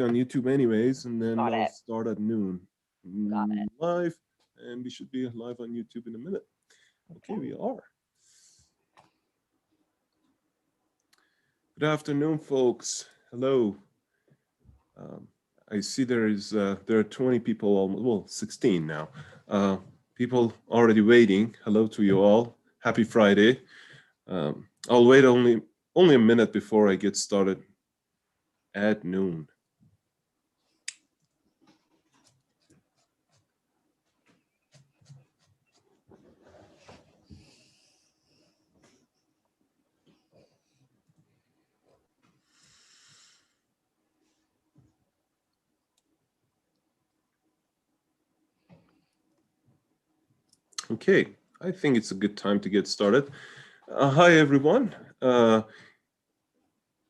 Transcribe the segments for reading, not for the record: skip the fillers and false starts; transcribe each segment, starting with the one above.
on YouTube anyways, and then Got I'll it. start at noon Got it. live, and we should be live on YouTube in a minute. Okay, Okay. we are. Good afternoon, folks. Hello. Um, I see there are 20 people, almost, well, 16 now. People already waiting. Hello to you all. Happy Friday. I'll wait only a minute before I get started at noon. Okay, I think it's a good time to get started. Hi, everyone.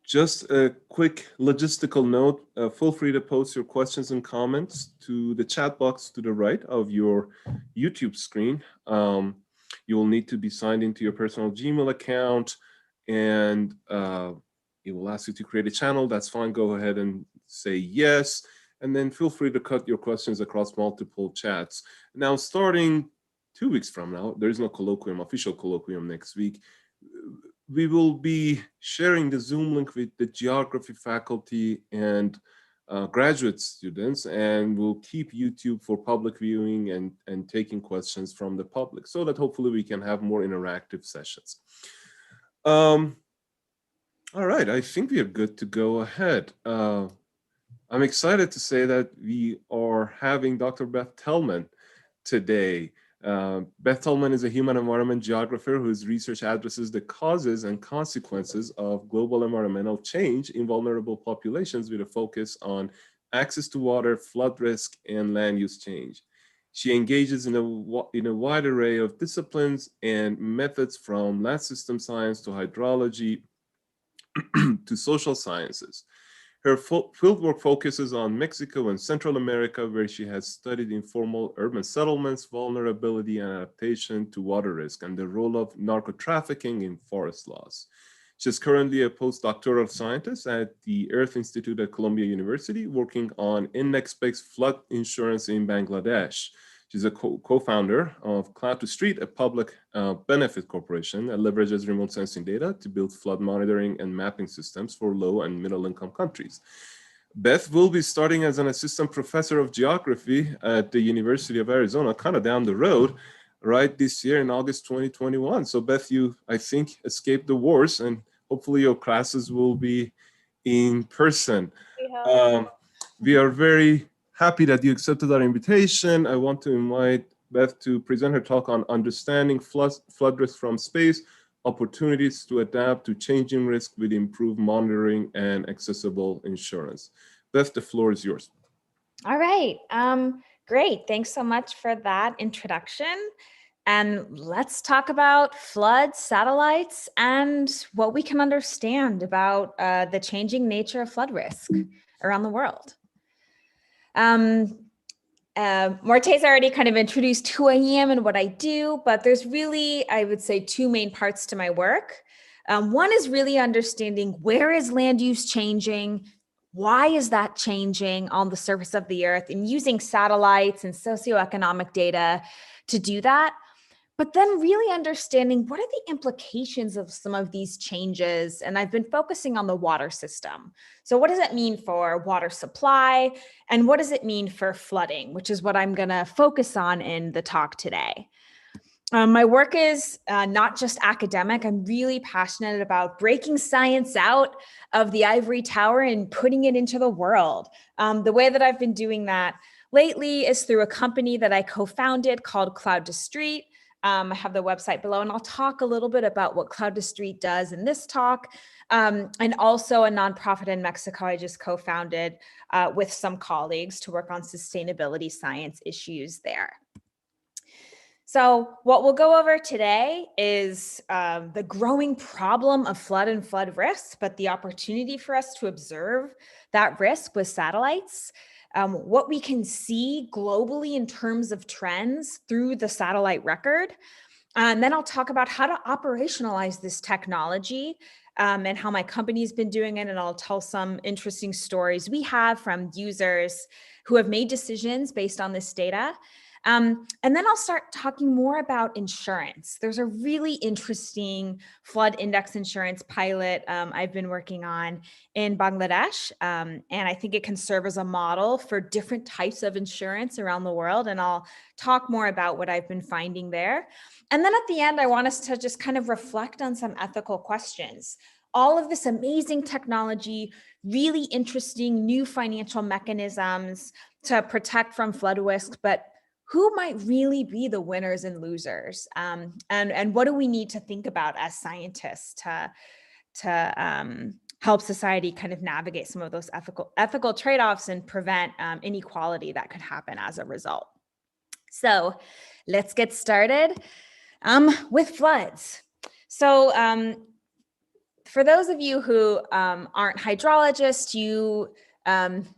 Just a quick logistical note. Feel free to post your questions and comments to the chat box to the right of your YouTube screen. You will need to be signed into your personal Gmail account, and it will ask you to create a channel. That's fine. Go ahead and say yes. And then feel free to cut your questions across multiple chats. Now, starting 2 weeks from now, there is no colloquium, official colloquium next week. We will be sharing the Zoom link with the geography faculty and graduate students, and we'll keep YouTube for public viewing and taking questions from the public so that hopefully we can have more interactive sessions. All right, I think we are good to go ahead. I'm excited to say that we are having Dr. Beth Tellman today. Beth Tellman is a human environment geographer whose research addresses the causes and consequences of global environmental change in vulnerable populations with a focus on access to water, flood risk, and land use change. She engages in a wide array of disciplines and methods, from land system science to hydrology to social sciences. Her fieldwork focuses on Mexico and Central America, where she has studied informal urban settlements, vulnerability and adaptation to water risk, and the role of narco-trafficking in forest loss. She's currently a postdoctoral scientist at the Earth Institute at Columbia University, working on index-based flood insurance in Bangladesh. She's a co-founder of Cloud to Street, a public benefit corporation that leverages remote sensing data to build flood monitoring and mapping systems for low and middle income countries. Beth will be starting as an assistant professor of geography at the University of Arizona, kind of down the road, right this year in August 2021. So Beth, you, I think, escaped the wars, and hopefully your classes will be in person. We are very happy that you accepted our invitation. I want to invite Beth to present her talk on understanding flood risk from space, opportunities to adapt to changing risk with improved monitoring and accessible insurance. Beth, the floor is yours. All right. Great. Thanks so much for that introduction. And let's talk about floods, satellites, and what we can understand about the changing nature of flood risk around the world. Morteza already kind of introduced who I am and what I do, but there's really, I would say, two main parts to my work. One is really understanding where is land use changing, why is that changing on the surface of the earth, and using satellites and socioeconomic data to do that. But then really understanding what are the implications of some of these changes. And I've been focusing on the water system. So what does it mean for water supply? And what does it mean for flooding, which is what I'm going to focus on in the talk today. My work is not just academic. I'm really passionate about breaking science out of the ivory tower and putting it into the world. The way that I've been doing that lately is through a company that I co-founded called Cloud to Street. I have the website below, and I'll talk a little bit about what Cloud to Street does in this talk, and also a nonprofit in Mexico I just co-founded with some colleagues to work on sustainability science issues there. So what we'll go over today is the growing problem of flood and flood risk, but the opportunity for us to observe that risk with satellites, what we can see globally in terms of trends through the satellite record. And then I'll talk about how to operationalize this technology and how my company's been doing it. And I'll tell some interesting stories we have from users who have made decisions based on this data. And then I'll start talking more about insurance. There's a really interesting flood index insurance pilot I've been working on in Bangladesh. And I think it can serve as a model for different types of insurance around the world. And I'll talk more about what I've been finding there. And then at the end, I want us to just kind of reflect on some ethical questions. All of this amazing technology, really interesting new financial mechanisms to protect from flood risk, but who might really be the winners and losers? And what do we need to think about as scientists to help society kind of navigate some of those ethical trade-offs and prevent inequality that could happen as a result? So let's get started with floods. So for those of you who aren't hydrologists, you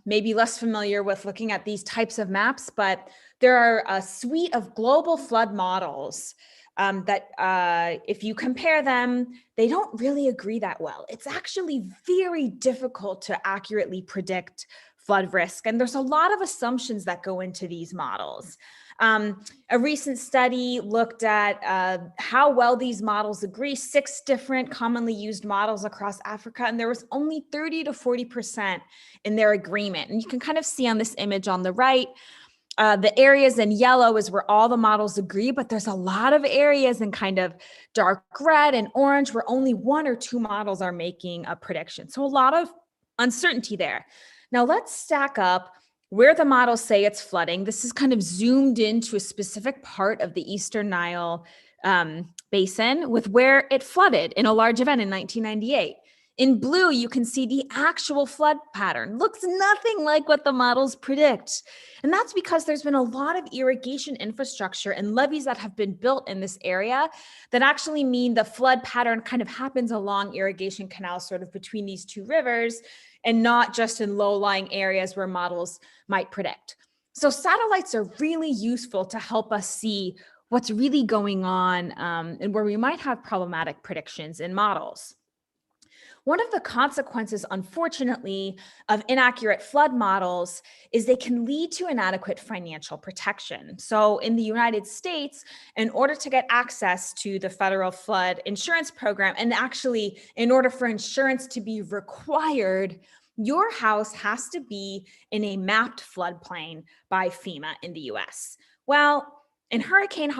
may be less familiar with looking at these types of maps, but there are a suite of global flood models that if you compare them, they don't really agree that well. It's actually very difficult to accurately predict flood risk. And there's a lot of assumptions that go into these models. A recent study looked at how well these models agree, 6 different commonly used models across Africa, and there was only 30 to 40% in their agreement. And you can kind of see on this image on the right, the areas in yellow is where all the models agree, but there's a lot of areas in kind of dark red and orange where only 1 or 2 models are making a prediction. So a lot of uncertainty there. Now let's stack up where the models say it's flooding. This is kind of zoomed into a specific part of the Eastern Nile basin with where it flooded in a large event in 1998. In blue, you can see the actual flood pattern. Looks nothing like what the models predict. And that's because there's been a lot of irrigation infrastructure and levees that have been built in this area that actually mean the flood pattern kind of happens along irrigation canals, sort of between these 2 rivers, and not just in low-lying areas where models might predict. So satellites are really useful to help us see what's really going on and where we might have problematic predictions in models. One of the consequences, unfortunately, of inaccurate flood models is they can lead to inadequate financial protection. So in the United States, in order to get access to the federal flood insurance program, and actually in order for insurance to be required, your house has to be in a mapped floodplain by FEMA in the US. Well, in Hurricane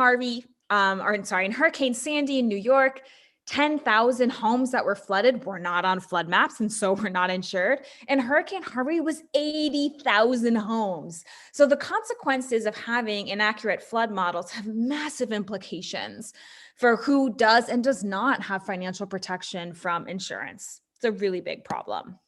Sandy in New York, 10,000 homes that were flooded were not on flood maps and so were not insured. And Hurricane Harvey was 80,000 homes. So the consequences of having inaccurate flood models have massive implications for who does and does not have financial protection from insurance. It's a really big problem.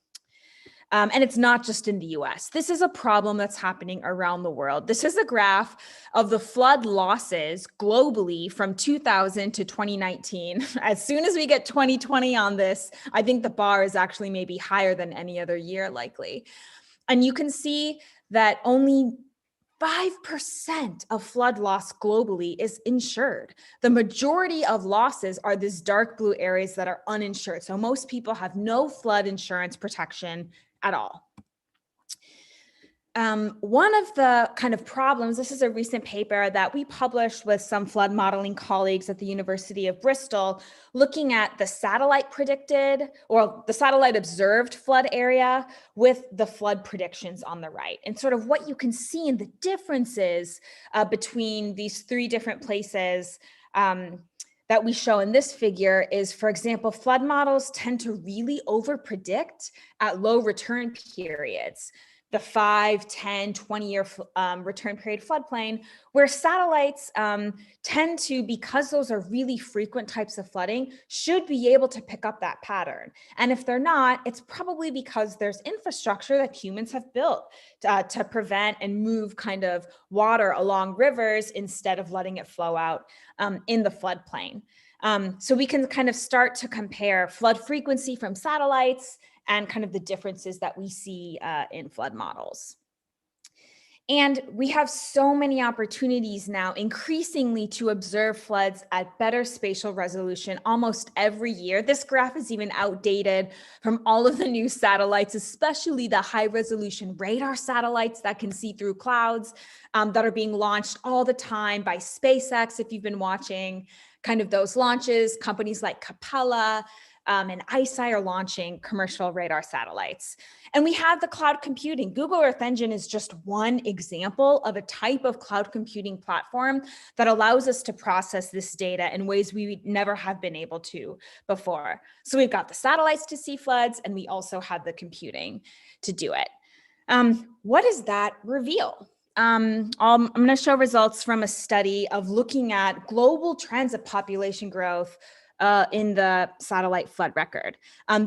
And it's not just in the US. This is a problem that's happening around the world. This is a graph of the flood losses globally from 2000 to 2019. As soon as we get 2020 on this, I think the bar is actually maybe higher than any other year likely. And you can see that only 5% of flood loss globally is insured. The majority of losses are these dark blue areas that are uninsured. So most people have no flood insurance protection at all. One of the kind of problems, this is a recent paper that we published with some flood modeling colleagues at the University of Bristol, looking at the satellite predicted or the satellite observed flood area with the flood predictions on the right. And sort of what you can see in the differences between these 3 different places that we show in this figure is, for example, flood models tend to really overpredict at low return periods, the 5, 10, 20-year return period floodplain, where satellites tend to, because those are really frequent types of flooding, should be able to pick up that pattern. And if they're not, it's probably because there's infrastructure that humans have built to prevent and move kind of water along rivers instead of letting it flow out in the floodplain. So we can kind of start to compare flood frequency from satellites and kind of the differences that we see in flood models. And we have so many opportunities now, increasingly, to observe floods at better spatial resolution almost every year. This graph is even outdated from all of the new satellites, especially the high resolution radar satellites that can see through clouds that are being launched all the time by SpaceX. If you've been watching kind of those launches, companies like Capella and ICEYE are launching commercial radar satellites. And we have the cloud computing. Google Earth Engine is just one example of a type of cloud computing platform that allows us to process this data in ways we never have been able to before. So we've got the satellites to see floods, and we also have the computing to do it. What does that reveal? I'm going to show results from a study of looking at global trends of population growth in the satellite flood record.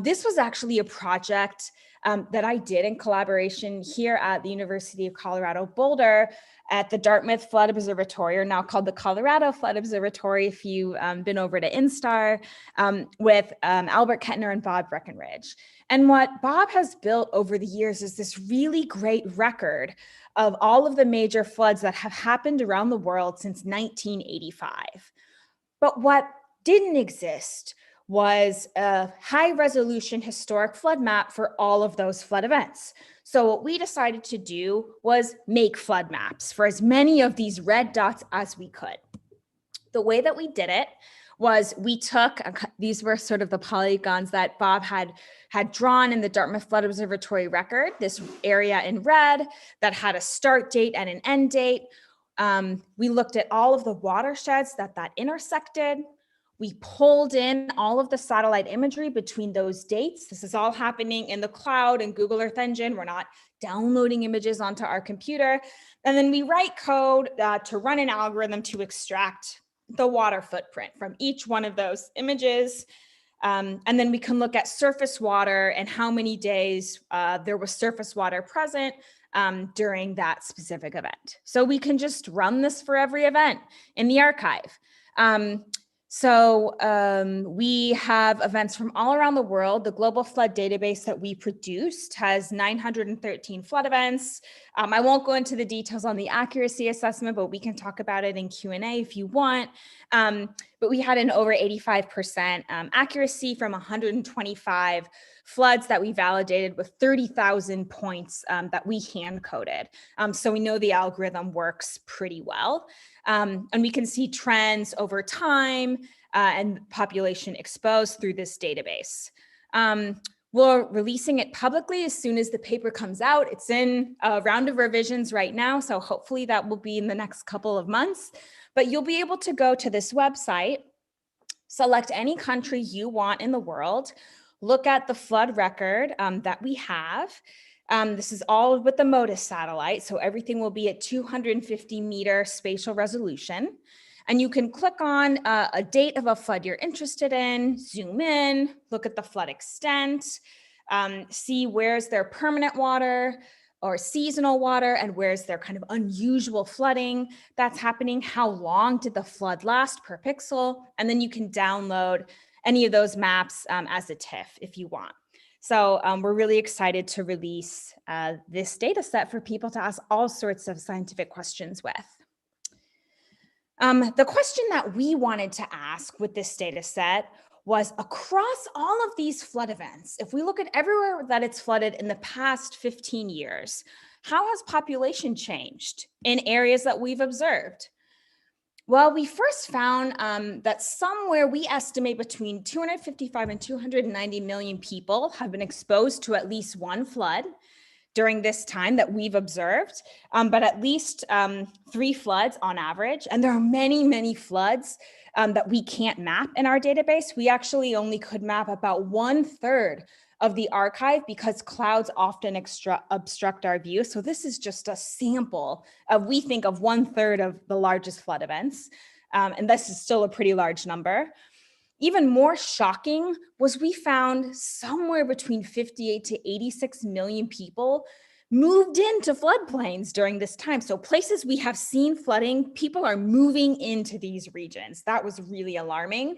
This was actually a project that I did in collaboration here at the University of Colorado Boulder at the Dartmouth Flood Observatory, or now called the Colorado Flood Observatory if you've been over to INSTAR, with Albert Kettner and Bob Breckenridge. And what Bob has built over the years is this really great record of all of the major floods that have happened around the world since 1985. But what didn't exist was a high resolution historic flood map for all of those flood events. So what we decided to do was make flood maps for as many of these red dots as we could. The way that we did it was we took, these were sort of the polygons that Bob had drawn in the Dartmouth Flood Observatory record, this area in red that had a start date and an end date. We looked at all of the watersheds that intersected. We pulled in all of the satellite imagery between those dates. This is all happening in the cloud and Google Earth Engine. We're not downloading images onto our computer. And then we write code to run an algorithm to extract the water footprint from each one of those images. And then we can look at surface water and how many days there was surface water present during that specific event. So we can just run this for every event in the archive. So we have events from all around the world. The global flood database that we produced has 913 flood events. I won't go into the details on the accuracy assessment, but we can talk about it in Q&A if you want. But we had an over 85% accuracy from 125 floods that we validated with 30,000 points that we hand coded. So we know the algorithm works pretty well. And we can see trends over time and population exposed through this database. We're releasing it publicly as soon as the paper comes out. It's in a round of revisions right now, so hopefully that will be in the next couple of months. But you'll be able to go to this website, select any country you want in the world, look at the flood record that we have. This is all with the MODIS satellite, so everything will be at 250 meter spatial resolution. And you can click on a date of a flood you're interested in, zoom in, look at the flood extent, see where's their permanent water or seasonal water and where's their kind of unusual flooding that's happening, how long did the flood last per pixel, and then you can download any of those maps as a TIFF if you want. So we're really excited to release this data set for people to ask all sorts of scientific questions with. The question that we wanted to ask with this data set was, across all of these flood events, if we look at everywhere that it's flooded in the past 15 years, how has population changed in areas that we've observed? Well, we first found that somewhere we estimate between 255 and 290 million people have been exposed to at least one flood during this time that we've observed, but at least 3 floods on average. And there are many, many floods that we can't map in our database. We actually only could map about 1/3 of the archive because clouds often obstruct our view. So this is just a sample of, we think of 1/3 of the largest flood events. And this is still a pretty large number. Even more shocking was we found somewhere between 58 to 86 million people moved into floodplains during this time. So places we have seen flooding, people are moving into these regions. That was really alarming.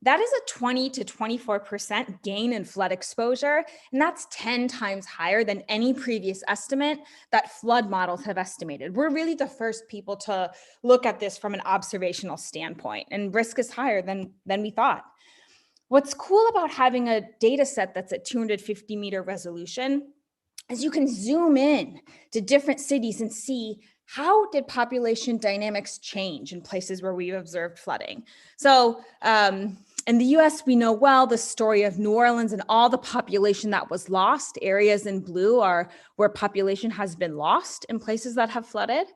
that is a 20 to 24% gain in flood exposure, and that's 10 times higher than any previous estimate that flood models have estimated. We're really the first people to look at this from an observational standpoint, and risk is higher than we thought. What's cool about having a data set that's at 250 meter resolution is you can zoom in to different cities and see how did population dynamics change in places where we've observed flooding. So in the US, we know well the story of New Orleans and all the population that was lost. Areas in blue are where population has been lost in places that have flooded.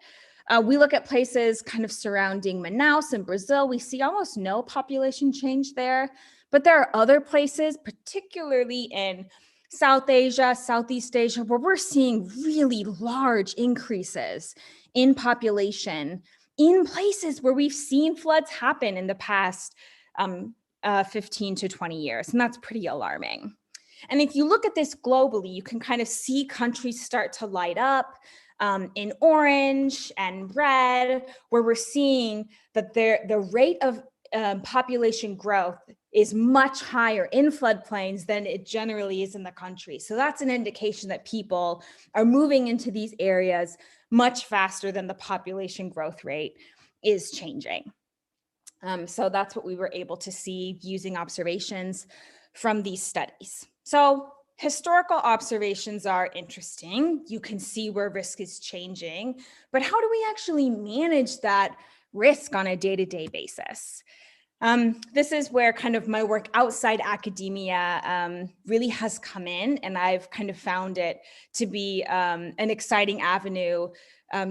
We look at places kind of surrounding Manaus in Brazil. We see almost no population change there. But there are other places, particularly in South Asia, Southeast Asia, where we're seeing really large increases in population in places where we've seen floods happen in the past 15 to 20 years. And that's pretty alarming. And if you look at this globally, you can kind of see countries start to light up in orange and red, where we're seeing that the rate of population growth is much higher in floodplains than it generally is in the country. So that's an indication that people are moving into these areas much faster than the population growth rate is changing. So that's what we were able to see using observations from these studies. So historical observations are interesting. You can see where risk is changing, but how do we actually manage that risk on a day-to-day basis? This is where kind of my work outside academia really has come in, and I've kind of found it to be an exciting avenue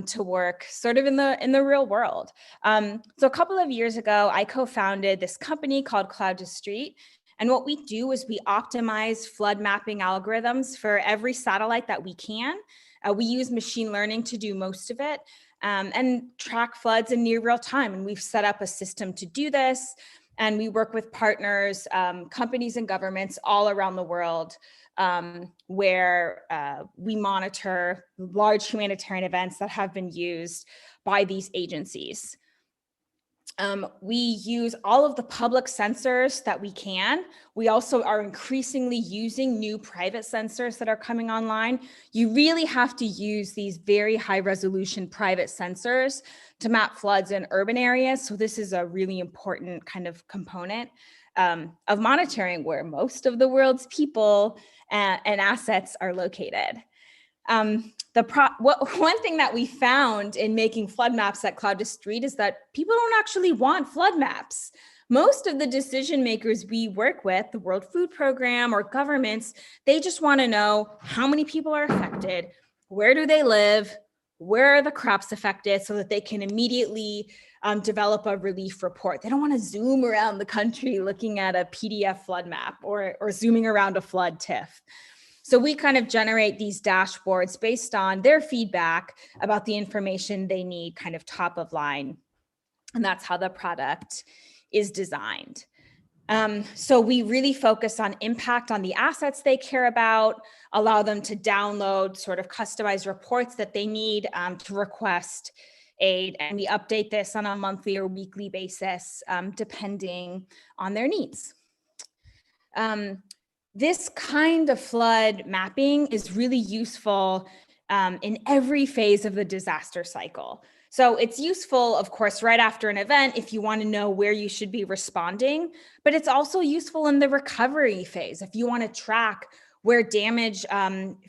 to work sort of in the real world. So a couple of years ago, I co-founded this company called Cloud to Street. And what we do is we optimize flood mapping algorithms for every satellite that we can. We use machine learning to do most of it. And track floods in near real time. And we've set up a system to do this. And we work with partners, companies and governments all around the world where we monitor large humanitarian events that have been used by these agencies. We use all of the public sensors that we can. We also are increasingly using new private sensors that are coming online. You really have to use these very high resolution private sensors to map floods in urban areas. So this is a really important kind of component of monitoring where most of the world's people and assets are located. One thing that we found in making flood maps at Cloud to Street is that people don't actually want flood maps. Most of the decision makers we work with, the World Food Program or governments, they just want to know how many people are affected, where do they live, where are the crops affected, so that they can immediately develop a relief report. They don't want to zoom around the country looking at a PDF flood map or zooming around a flood TIFF. So we kind of generate these dashboards based on their feedback about the information they need kind of top of line. And that's how the product is designed. So we really focus on impact on the assets they care about, allow them to download sort of customized reports that they need to request aid. And we update this on a monthly or weekly basis, depending on their needs. This kind of flood mapping is really useful in every phase of the disaster cycle. So it's useful, of course, right after an event if you want to know where you should be responding, but it's also useful in the recovery phase if you want to track where damage,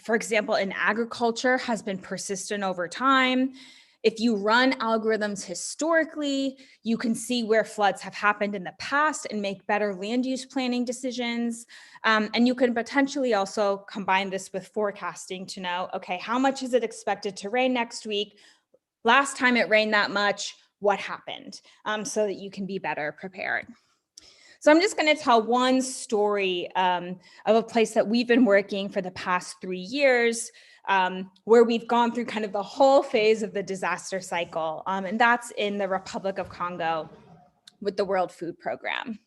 for example, in agriculture has been persistent over time. If you run algorithms historically, you can see where floods have happened in the past and make better land use planning decisions. And you can potentially also combine this with forecasting to know, okay, how much is it expected to rain next week? Last time it rained that much, what happened? So that you can be better prepared. So I'm just going to tell one story of a place that we've been working for the past 3 years, where we've gone through kind of the whole phase of the disaster cycle. And that's in the Republic of Congo with the World Food Program.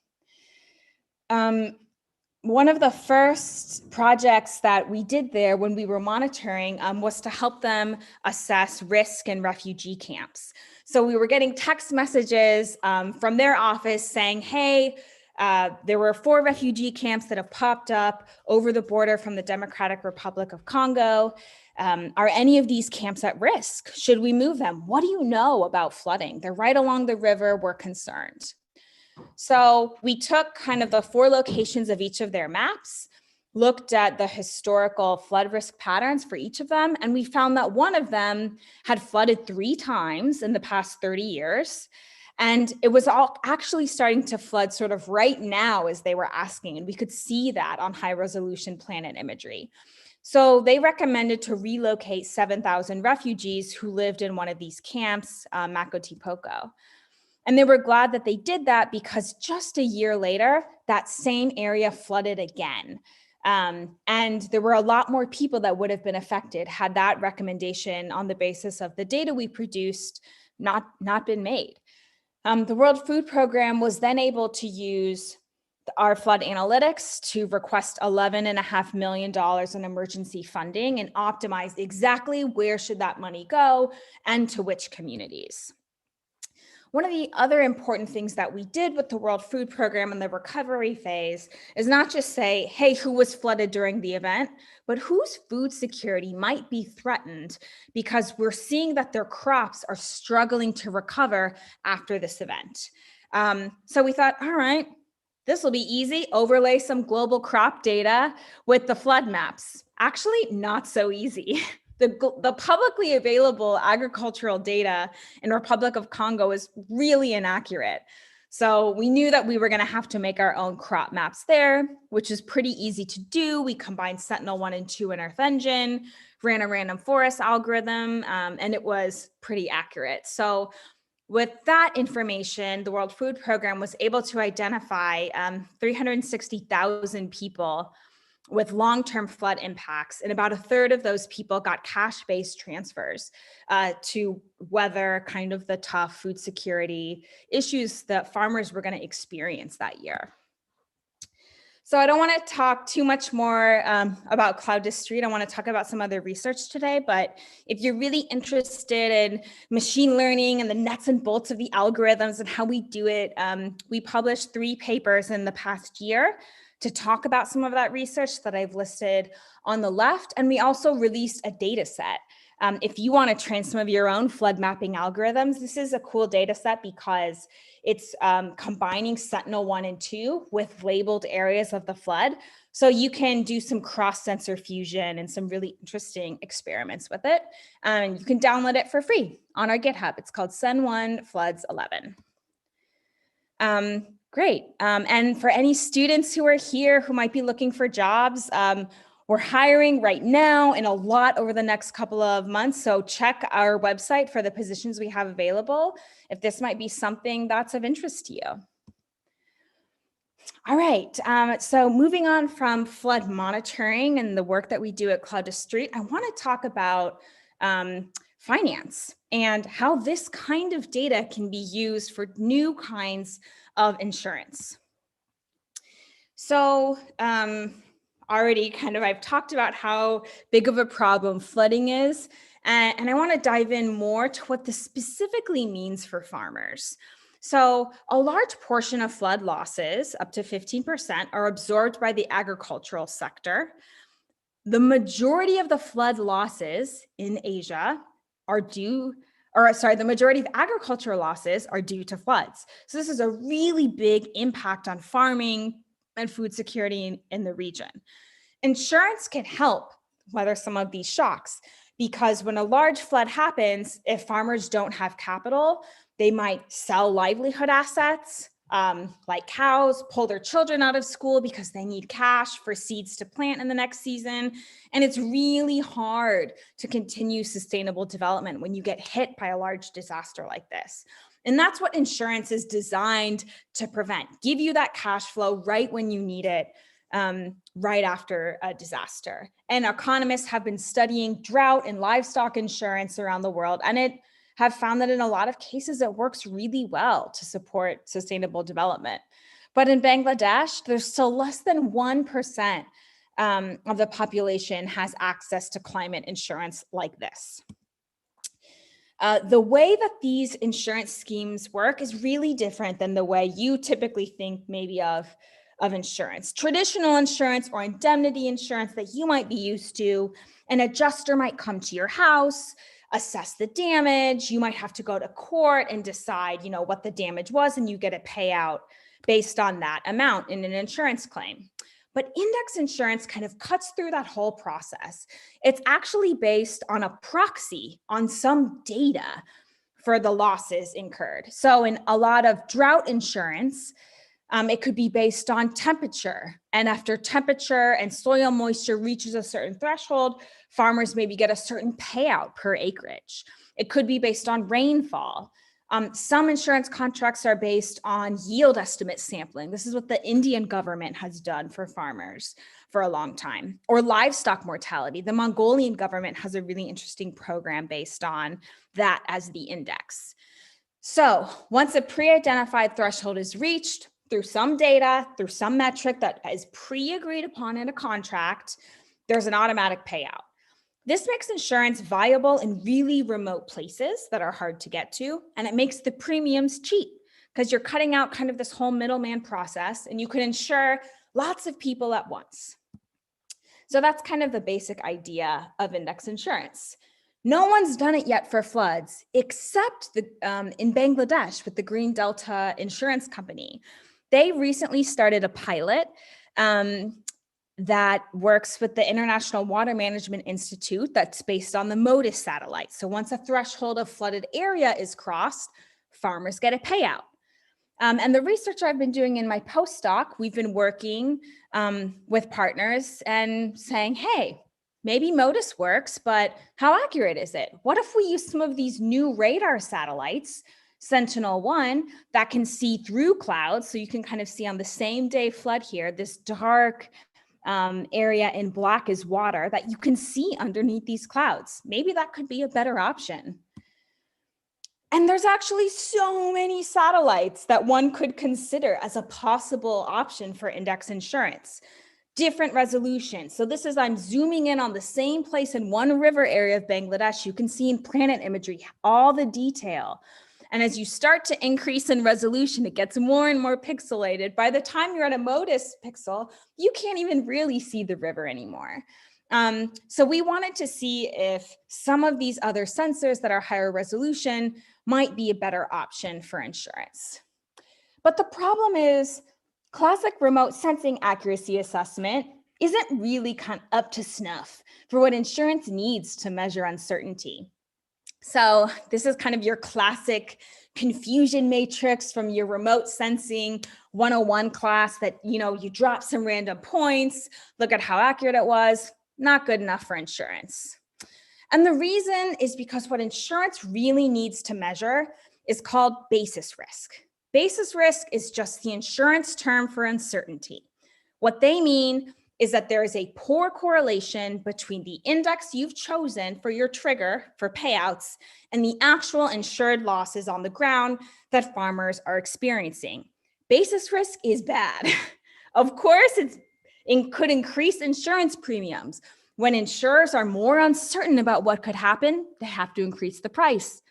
One of the first projects that we did there when we were monitoring was to help them assess risk in refugee camps. So we were getting text messages from their office saying, hey, There were 4 refugee camps that have popped up over the border from the Democratic Republic of Congo. Are any of these camps at risk? Should we move them? What do you know about flooding? They're right along the river. We're concerned. So we took kind of the 4 locations of each of their maps, looked at the historical flood risk patterns for each of them, and we found that one of them had flooded 3 times in the past 30 years. And it was all actually starting to flood sort of right now as they were asking, and we could see that on high resolution planet imagery. So they recommended to relocate 7,000 refugees who lived in one of these camps, Makotipoko. And they were glad that they did that because just a year later, that same area flooded again. And there were a lot more people that would have been affected had that recommendation on the basis of the data we produced not been made. The World Food Program was then able to use our flood analytics to request $11.5 million in emergency funding and optimize exactly where should that money go and to which communities. One of the other important things that we did with the World Food Program in the recovery phase is not just say, hey, who was flooded during the event, but whose food security might be threatened because we're seeing that their crops are struggling to recover after this event. So we thought, all right, this will be easy. Overlay some global crop data with the flood maps. Actually, not so easy. The publicly available agricultural data in Republic of Congo is really inaccurate. So we knew that we were going to have to make our own crop maps there, which is pretty easy to do. We combined Sentinel-1 and 2 in Earth Engine, ran a random forest algorithm, and it was pretty accurate. So with that information, the World Food Program was able to identify 360,000 people with long-term flood impacts, and about 1/3 of those people got cash-based transfers to weather kind of the tough food security issues that farmers were going to experience that year. So I don't want to talk too much more about Cloud to Street. I want to talk about some other research today, but if you're really interested in machine learning and the nuts and bolts of the algorithms and how we do it, we published 3 papers in the past year to talk about some of that research that I've listed on the left. And we also released a data set. If you want to train some of your own flood mapping algorithms, this is a cool data set because it's combining Sentinel-1 and 2 with labeled areas of the flood. So you can do some cross-sensor fusion and some really interesting experiments with it. You can download it for free on our GitHub. It's called Sen1 Floods 11. Great. And for any students who are here who might be looking for jobs, we're hiring right now and a lot over the next couple of months. So check our website for the positions we have available if this might be something that's of interest to you. All right. So moving on from flood monitoring and the work that we do at Cloud to Street, I want to talk about finance and how this kind of data can be used for new kinds of insurance. So already I've talked about how big of a problem flooding is, and I want to dive in more to what this specifically means for farmers. So a large portion of flood losses, up to 15%, are absorbed by the agricultural sector. The majority of the flood losses in Asia are the majority of agricultural losses are due to floods. So this is a really big impact on farming and food security in the region. Insurance can help weather some of these shocks because when a large flood happens, if farmers don't have capital, they might sell livelihood assets like cows, pull their children out of school because they need cash for seeds to plant in the next season. And it's really hard to continue sustainable development when you get hit by a large disaster like this. And that's what insurance is designed to prevent. Give you that cash flow right when you need it, right after a disaster. And economists have been studying drought and livestock insurance around the world, and have found that in a lot of cases, it works really well to support sustainable development. But in Bangladesh, there's still less than 1% of the population has access to climate insurance like this. The way that these insurance schemes work is really different than the way you typically think maybe of insurance. Traditional insurance or indemnity insurance that you might be used to, an adjuster might come to your house, assess the damage. You might have to go to court and decide, what the damage was, and you get a payout based on that amount in an insurance claim. But index insurance kind of cuts through that whole process. It's actually based on a proxy, on some data for the losses incurred. So in a lot of drought insurance, it could be based on temperature. And after temperature and soil moisture reaches a certain threshold, farmers maybe get a certain payout per acreage. It could be based on rainfall. Some insurance contracts are based on yield estimate sampling. This is what the Indian government has done for farmers for a long time. Or livestock mortality. The Mongolian government has a really interesting program based on that as the index. So once a pre-identified threshold is reached through some data, through some metric that is pre-agreed upon in a contract, there's an automatic payout. This makes insurance viable in really remote places that are hard to get to, and it makes the premiums cheap because you're cutting out kind of this whole middleman process, and you can insure lots of people at once. So that's kind of the basic idea of index insurance. No one's done it yet for floods, except in Bangladesh with the Green Delta Insurance Company. They recently started a pilot that works with the International Water Management Institute that's based on the MODIS satellite. So once a threshold of flooded area is crossed, farmers get a payout. And the research I've been doing in my postdoc, we've been working with partners and saying, hey, maybe MODIS works, but how accurate is it? What if we use some of these new radar satellites, Sentinel-1, that can see through clouds? So you can kind of see on the same day flood here, this dark area in black is water that you can see underneath these clouds. Maybe that could be a better option. And there's actually so many satellites that one could consider as a possible option for index insurance. Different resolution. So this is, I'm zooming in on the same place in one river area of Bangladesh. You can see in planet imagery all the detail. And as you start to increase in resolution, it gets more and more pixelated. By the time you're at a MODIS pixel, you can't even really see the river anymore. So we wanted to see if some of these other sensors that are higher resolution might be a better option for insurance. But the problem is classic remote sensing accuracy assessment isn't really kind of up to snuff for what insurance needs to measure uncertainty. So this is kind of your classic confusion matrix from your remote sensing 101 class that, you drop some random points, look at how accurate it was, not good enough for insurance. And the reason is because what insurance really needs to measure is called basis risk. Basis risk is just the insurance term for uncertainty. What they mean is that there is a poor correlation between the index you've chosen for your trigger for payouts and the actual insured losses on the ground that farmers are experiencing. Basis risk is bad. Of course, it could increase insurance premiums. When insurers are more uncertain about what could happen, they have to increase the price.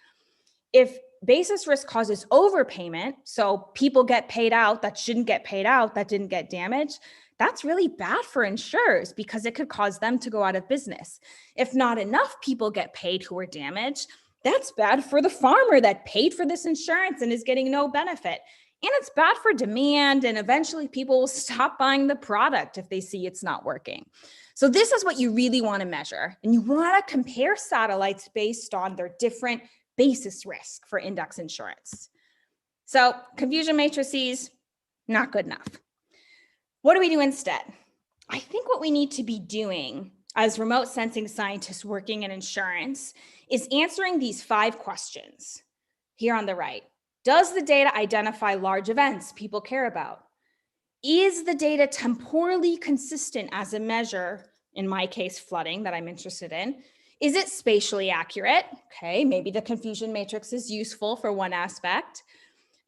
If basis risk causes overpayment, so people get paid out that shouldn't get paid out, that didn't get damaged, that's really bad for insurers because it could cause them to go out of business. If not enough people get paid who are damaged, that's bad for the farmer that paid for this insurance and is getting no benefit. And it's bad for demand, and eventually people will stop buying the product if they see it's not working. So this is what you really want to measure. And you want to compare satellites based on their different basis risk for index insurance. So confusion matrices, not good enough. What do we do instead? I think what we need to be doing as remote sensing scientists working in insurance is answering these 5 questions here on the right. Does the data identify large events people care about? Is the data temporally consistent as a measure, in my case, flooding that I'm interested in? Is it spatially accurate? Okay, maybe the confusion matrix is useful for one aspect.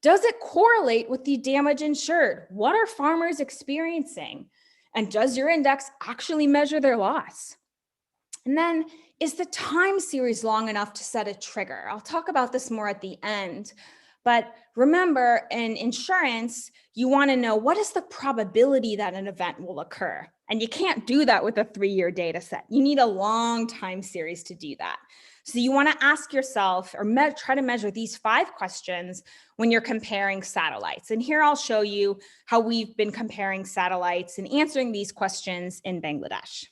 Does it correlate with the damage insured? What are farmers experiencing? And does your index actually measure their loss? And then, is the time series long enough to set a trigger? I'll talk about this more at the end. But remember, in insurance, you want to know what is the probability that an event will occur. And you can't do that with a 3-year data set. You need a long time series to do that. So you want to ask yourself or try to measure these 5 questions when you're comparing satellites. And here I'll show you how we've been comparing satellites and answering these questions in Bangladesh.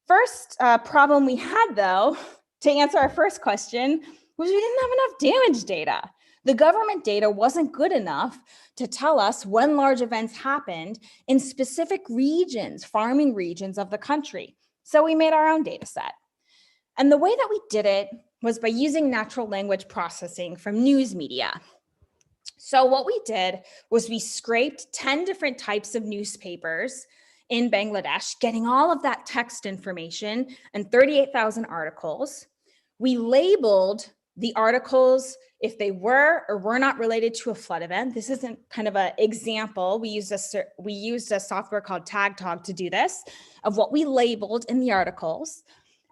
First problem we had, though, to answer our first question was we didn't have enough damage data. The government data wasn't good enough to tell us when large events happened in specific regions, farming regions of the country. So we made our own data set. And the way that we did it was by using natural language processing from news media. So what we did was we scraped 10 different types of newspapers in Bangladesh, getting all of that text information and 38,000 articles. We labeled the articles if they were or were not related to a flood event. This isn't kind of an example. We used a software called TagTog to do this, of what we labeled in the articles.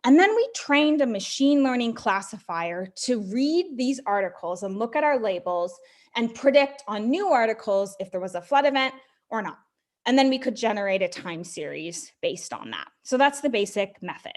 And then we trained a machine learning classifier to read these articles and look at our labels and predict on new articles if there was a flood event or not. And then we could generate a time series based on that. So that's the basic method.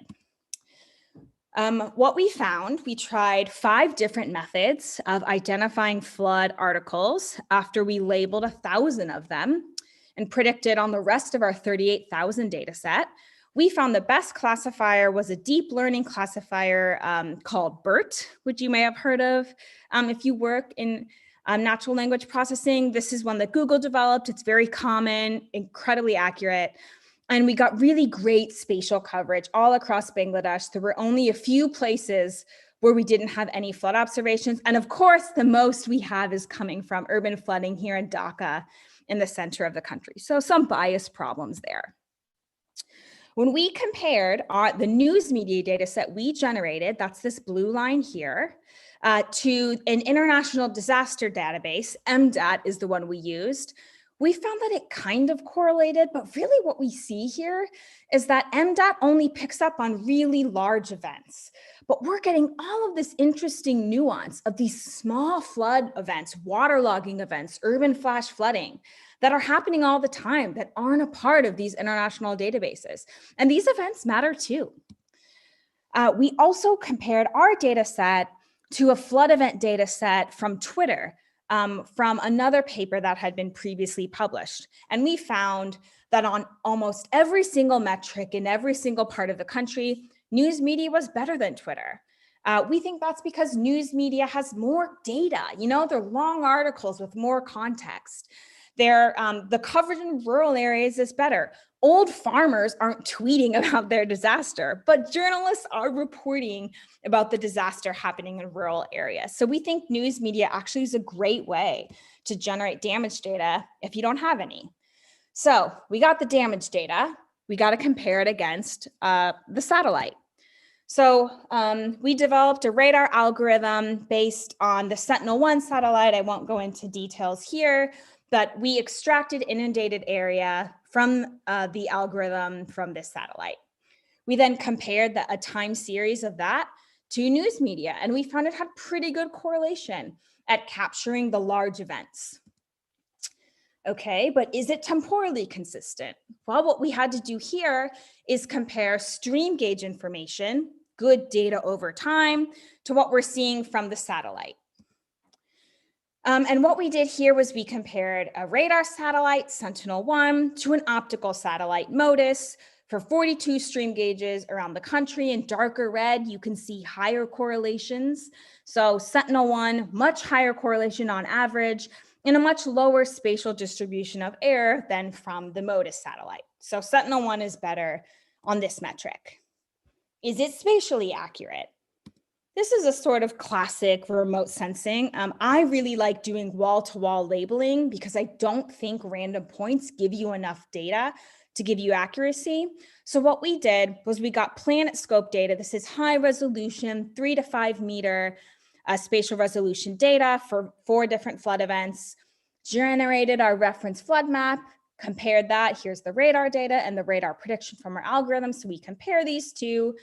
What we found, we tried 5 different methods of identifying flood articles after we labeled 1,000 of them and predicted on the rest of our 38,000 data set. We found the best classifier was a deep learning classifier called BERT, which you may have heard of. If you work in natural language processing, this is one that Google developed. It's very common, incredibly accurate. And we got really great spatial coverage all across Bangladesh. There were only a few places where we didn't have any flood observations. And of course, the most we have is coming from urban flooding here in Dhaka in the center of the country. So some bias problems there. When we compared the news media data set we generated, that's this blue line here, to an international disaster database, MDAT is the one we used, we found that it kind of correlated, but really what we see here is that MDAT only picks up on really large events. But we're getting all of this interesting nuance of these small flood events, waterlogging events, urban flash flooding that are happening all the time that aren't a part of these international databases. And these events matter too. We also compared our data set to a flood event data set from Twitter, from another paper that had been previously published. And we found that on almost every single metric in every single part of the country, news media was better than Twitter. We think that's because news media has more data. You know, they're long articles with more context. The coverage in rural areas is better. Old farmers aren't tweeting about their disaster, but journalists are reporting about the disaster happening in rural areas. So we think news media actually is a great way to generate damage data if you don't have any. So we got the damage data. We got to compare it against the satellite. So we developed a radar algorithm based on the Sentinel-1 satellite. I won't go into details here, but we extracted inundated area from the algorithm from this satellite. We then compared a time series of that to news media, and we found it had pretty good correlation at capturing the large events. Okay, but is it temporally consistent? Well, what we had to do here is compare stream gauge information, good data over time, to what we're seeing from the satellite. And what we did here was we compared a radar satellite, Sentinel-1, to an optical satellite, MODIS, for 42 stream gauges around the country. In darker red, you can see higher correlations. So Sentinel-1, much higher correlation on average, and a much lower spatial distribution of error than from the MODIS satellite. So Sentinel-1 is better on this metric. Is it spatially accurate? This is a sort of classic remote sensing. I really like doing wall-to-wall labeling because I don't think random points give you enough data to give you accuracy. So what we did was we got planet scope data. This is high resolution, 3 to 5 meter spatial resolution data for 4 different flood events, generated our reference flood map, compared that. Here's the radar data and the radar prediction from our algorithm. So we compare these two.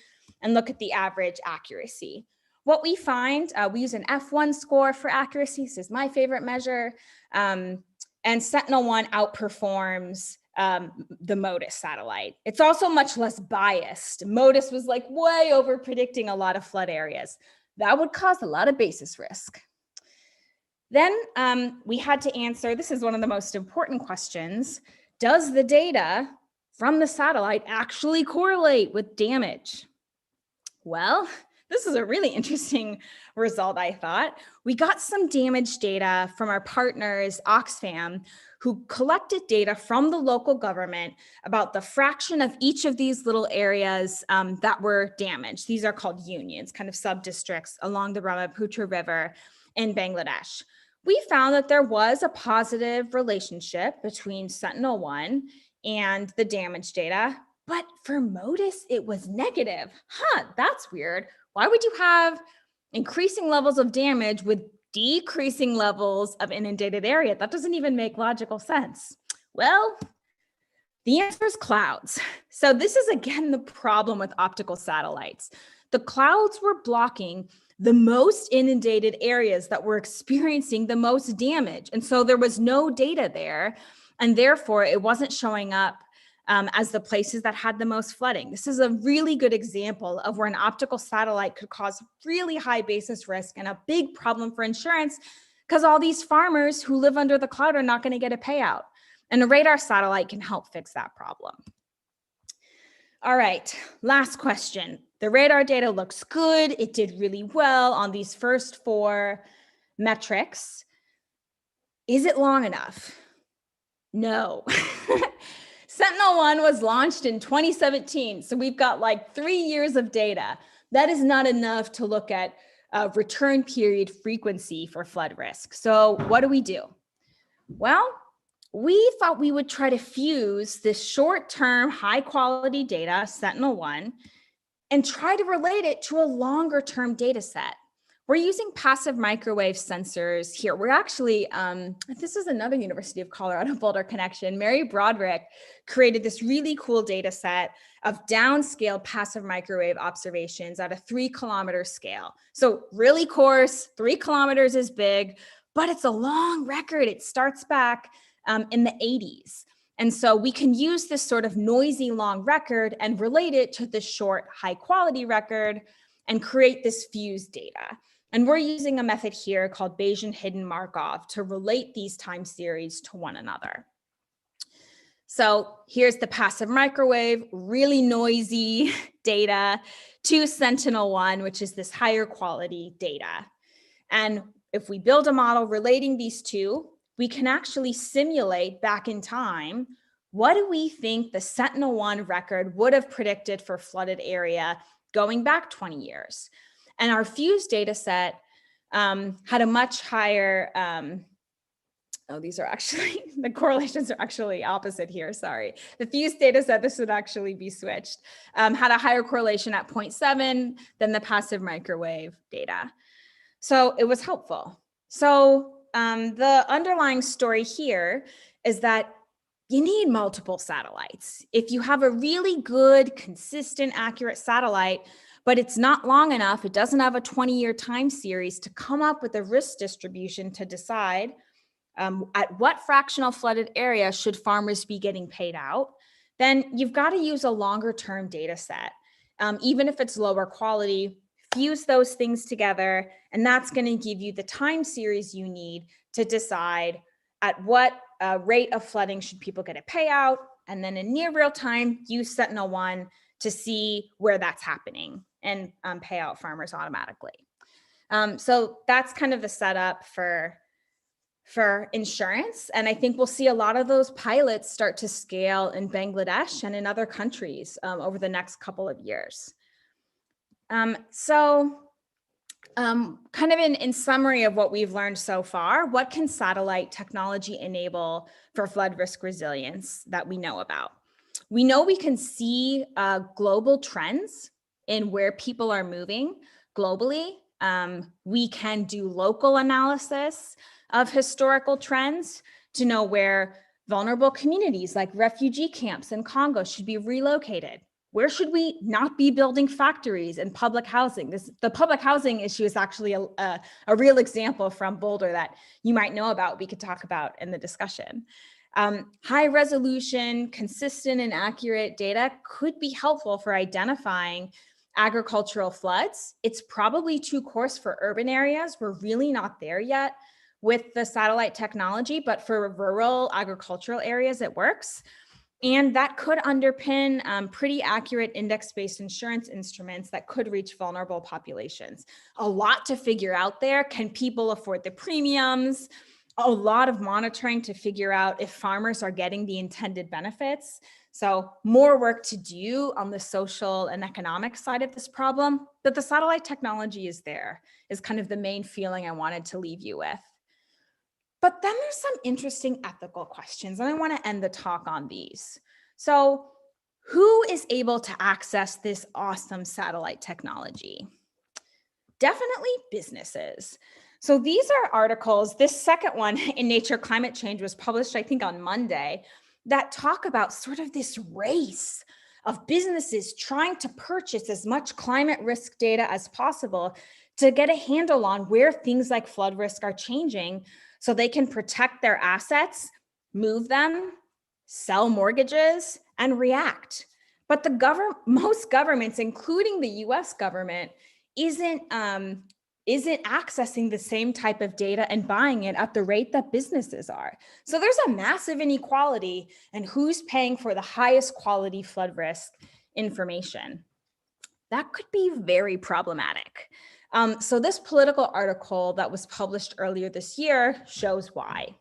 and look at the average accuracy. What we find, we use an F1 score for accuracy. This is my favorite measure. And Sentinel-1 outperforms the MODIS satellite. It's also much less biased. MODIS was like way over predicting a lot of flood areas. That would cause a lot of basis risk. Then we had to answer, this is one of the most important questions, does the data from the satellite actually correlate with damage? Well, this is a really interesting result, I thought. We got some damage data from our partners, Oxfam, who collected data from the local government about the fraction of each of these little areas that were damaged. These are called unions, kind of sub-districts along the Brahmaputra River in Bangladesh. We found that there was a positive relationship between Sentinel-1 and the damage data, but for MODIS, it was negative. That's weird. Why would you have increasing levels of damage with decreasing levels of inundated area? That doesn't even make logical sense. Well, the answer is clouds. So this is again the problem with optical satellites. The clouds were blocking the most inundated areas that were experiencing the most damage. And so there was no data there, and therefore it wasn't showing up as the places that had the most flooding. This is a really good example of where an optical satellite could cause really high basis risk and a big problem for insurance, because all these farmers who live under the cloud are not going to get a payout. And a radar satellite can help fix that problem. All right, last question. The radar data looks good. It did really well on these first 4 metrics. Is it long enough? No. Sentinel-1 was launched in 2017, so we've got like 3 years of data. That is not enough to look at return period frequency for flood risk. So what do? Well, we thought we would try to fuse this short-term, high-quality data, Sentinel-1, and try to relate it to a longer-term data set. We're using passive microwave sensors here. We're actually, this is another University of Colorado Boulder connection. Mary Broderick created this really cool data set of downscaled passive microwave observations at a 3-kilometer scale. So really coarse, 3 kilometers is big, but it's a long record. It starts back in the 80s. And so we can use this sort of noisy long record and relate it to the short high quality record and create this fused data. And we're using a method here called Bayesian Hidden Ma to relate these time series to one another. So here's the passive microwave, really noisy data, to Sentinel-1, which is this higher quality data. And if we build a model relating these two, we can actually simulate back in time, what do we think the Sentinel-1 record would have predicted for flooded area going back 20 years? And our fused data set had a much higher, these are actually, the correlations are actually opposite here, sorry. The fused data set, this would actually be switched, had a higher correlation at 0.7 than the passive microwave data. So it was helpful. So the underlying story here is that you need multiple satellites. If you have a really good, consistent, accurate satellite, but it's not long enough, it doesn't have a 20-year time series to come up with a risk distribution to decide at what fractional flooded area should farmers be getting paid out, then you've got to use a longer term data set. Even if it's lower quality, fuse those things together, and that's going to give you the time series you need to decide at what rate of flooding should people get a payout, and then in near real time, use Sentinel-1 to see where that's happening and pay out farmers automatically. So that's kind of the setup for insurance. And I think we'll see a lot of those pilots start to scale in Bangladesh and in other countries over the next couple of years. Kind of in summary of what we've learned so far, what can satellite technology enable for flood risk resilience that we know about? We know we can see global trends in where people are moving globally. We can do local analysis of historical trends to know where vulnerable communities like refugee camps in Congo should be relocated. Where should we not be building factories and public housing? The public housing issue is actually a real example from Boulder that you might know about, we could talk about in the discussion. High resolution, consistent and accurate data could be helpful for identifying agricultural floods. It's probably too coarse for urban areas. We're really not there yet with the satellite technology, but for rural agricultural areas, it works. And that could underpin pretty accurate index-based insurance instruments that could reach vulnerable populations. A lot to figure out there. Can people afford the premiums? A lot of monitoring to figure out if farmers are getting the intended benefits. So more work to do on the social and economic side of this problem, but the satellite technology is there, is kind of the main feeling I wanted to leave you with. But then there's some interesting ethical questions, and I want to end the talk on these. So who is able to access this awesome satellite technology? Definitely businesses. So these are articles, this second one in Nature Climate Change was published, I think, on Monday, that talk about sort of this race of businesses trying to purchase as much climate risk data as possible to get a handle on where things like flood risk are changing so they can protect their assets, move them, sell mortgages, and react. But most governments, including the US government, isn't accessing the same type of data and buying it at the rate that businesses are. So there's a massive inequality in who's paying for the highest quality flood risk information. That could be very problematic. So this political article that was published earlier this year shows why.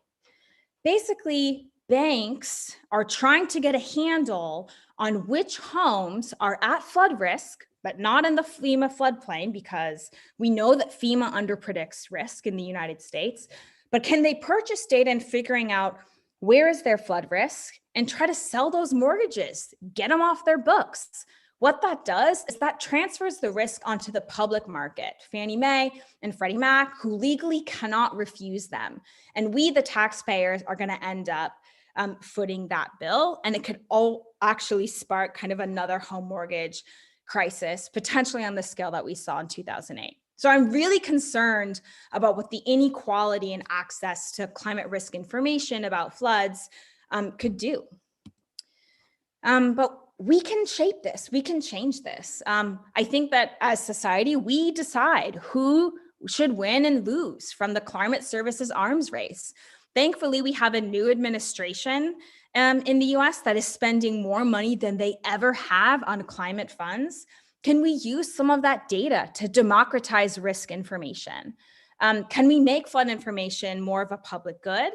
Basically, banks are trying to get a handle on which homes are at flood risk, but not in the FEMA floodplain, because we know that FEMA underpredicts risk in the United States. But can they purchase data and figuring out where is their flood risk and try to sell those mortgages, get them off their books? What that does is that transfers the risk onto the public market, Fannie Mae and Freddie Mac, who legally cannot refuse them. And we, the taxpayers, are going to end up footing that bill. And it could all actually spark kind of another home mortgage crisis, potentially on the scale that we saw in 2008. So I'm really concerned about what the inequality in access to climate risk information about floods could do. But we can shape this, we can change this. I think that as society, we decide who should win and lose from the climate services arms race. Thankfully, we have a new administration in the US that is spending more money than they ever have on climate funds. Can we use some of that data to democratize risk information? Can we make flood information more of a public good?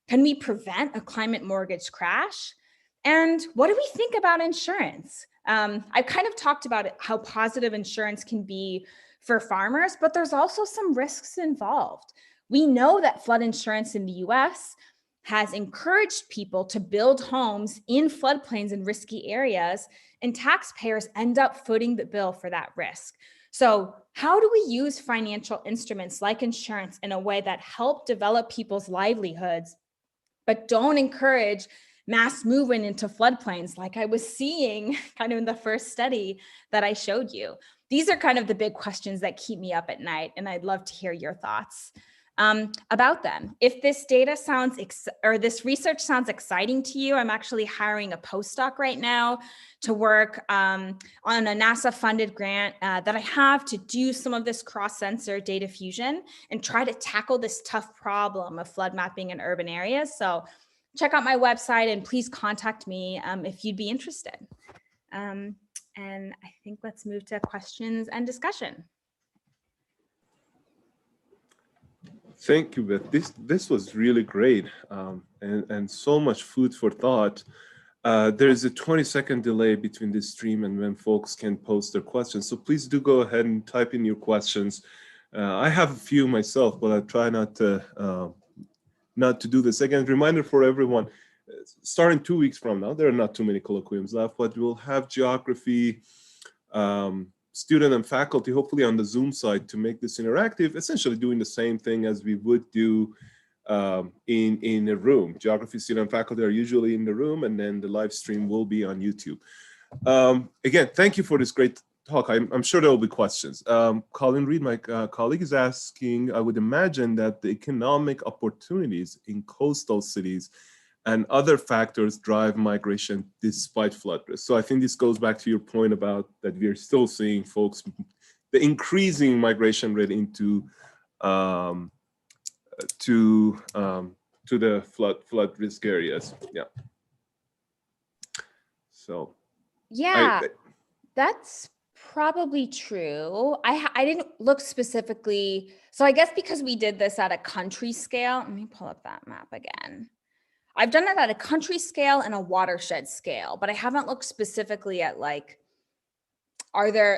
Can we prevent a climate mortgage crash? And what do we think about insurance? I've kind of talked about how positive insurance can be for farmers, but there's also some risks involved. We know that flood insurance in the US has encouraged people to build homes in floodplains and risky areas, and taxpayers end up footing the bill for that risk. So how do we use financial instruments like insurance in a way that help develop people's livelihoods, but don't encourage mass movement into floodplains like I was seeing kind of in the first study that I showed you? These are kind of the big questions that keep me up at night, and I'd love to hear your thoughts about them. If this data sounds, this research sounds exciting to you, I'm actually hiring a postdoc right now to work on a NASA-funded grant that I have to do some of this cross-sensor data fusion and try to tackle this tough problem of flood mapping in urban areas. So check out my website and please contact me if you'd be interested. And I think let's move to questions and discussion. Thank you, Beth. This was really great and so much food for thought. There is a 20-second delay between this stream and when folks can post their questions. So please do go ahead and type in your questions. I have a few myself, but I try not to do this. Again, reminder for everyone, starting 2 weeks from now, there are not too many colloquiums left, but we'll have geography, student and faculty, hopefully on the Zoom side to make this interactive, essentially doing the same thing as we would do in a room. Geography student and faculty are usually in the room, and then the live stream will be on YouTube. Again, thank you for this great talk. I'm sure there will be questions. Colin Reed, my colleague, is asking, I would imagine that the economic opportunities in coastal cities and other factors drive migration despite flood risk. So I think this goes back to your point about that we're still seeing folks, the increasing migration rate into to the flood risk areas. Yeah. So. Yeah, that's probably true. I didn't look specifically. So I guess because we did this at a country scale, let me pull up that map again. I've done it at a country scale and a watershed scale, but I haven't looked specifically at like,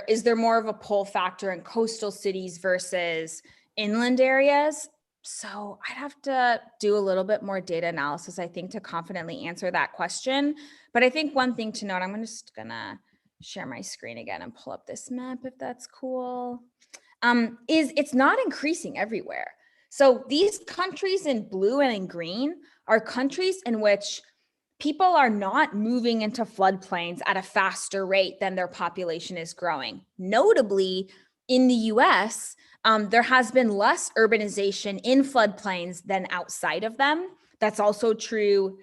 is there more of a pull factor in coastal cities versus inland areas? So I'd have to do a little bit more data analysis, I think, to confidently answer that question. But I think one thing to note, I'm just gonna share my screen again and pull up this map if that's cool, is it's not increasing everywhere. So these countries in blue and in green are countries in which people are not moving into floodplains at a faster rate than their population is growing. Notably, in the US, there has been less urbanization in floodplains than outside of them. That's also true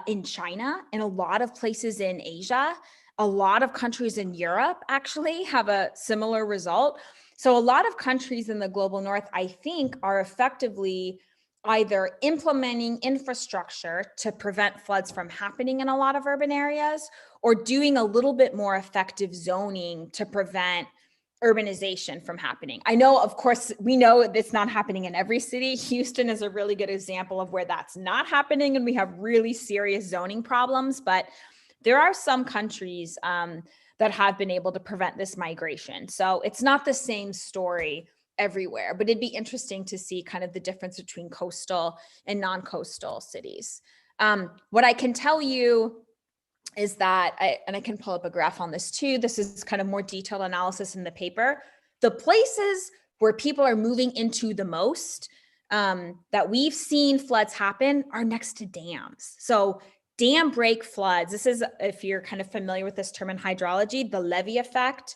in China, in a lot of places in Asia. A lot of countries in Europe actually have a similar result. So a lot of countries in the global north, I think, are effectively either implementing infrastructure to prevent floods from happening in a lot of urban areas, or doing a little bit more effective zoning to prevent urbanization from happening. I know, of course, we know it's not happening in every city. Houston is a really good example of where that's not happening and we have really serious zoning problems, but there are some countries that have been able to prevent this migration. So it's not the same story everywhere, but it'd be interesting to see kind of the difference between coastal and non-coastal cities. What I can tell you is that, I can pull up a graph on this too. This is kind of more detailed analysis in the paper. The places where people are moving into the most that we've seen floods happen are next to dams. So dam break floods, this is, if you're kind of familiar with this term in hydrology, the levee effect.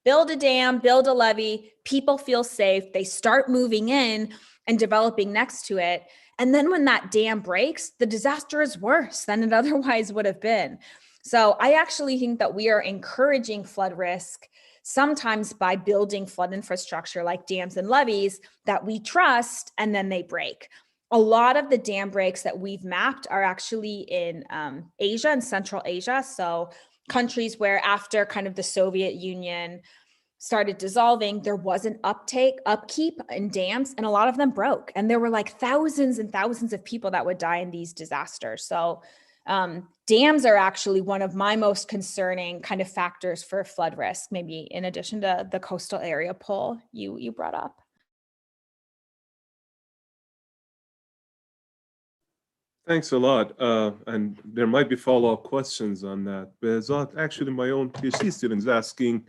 Build a dam, build a levee, people feel safe, they start moving in and developing next to it. And then when that dam breaks, the disaster is worse than it otherwise would have been. So I actually think that we are encouraging flood risk sometimes by building flood infrastructure like dams and levees that we trust, and then they break. A lot of the dam breaks that we've mapped are actually in Asia and Central Asia. So countries where after kind of the Soviet Union started dissolving, there was an upkeep in dams, and a lot of them broke. And there were like thousands and thousands of people that would die in these disasters. So dams are actually one of my most concerning kind of factors for flood risk, maybe in addition to the coastal area pull you brought up. Thanks a lot. And there might be follow-up questions on that. Behzad, actually, my own PhD student is asking,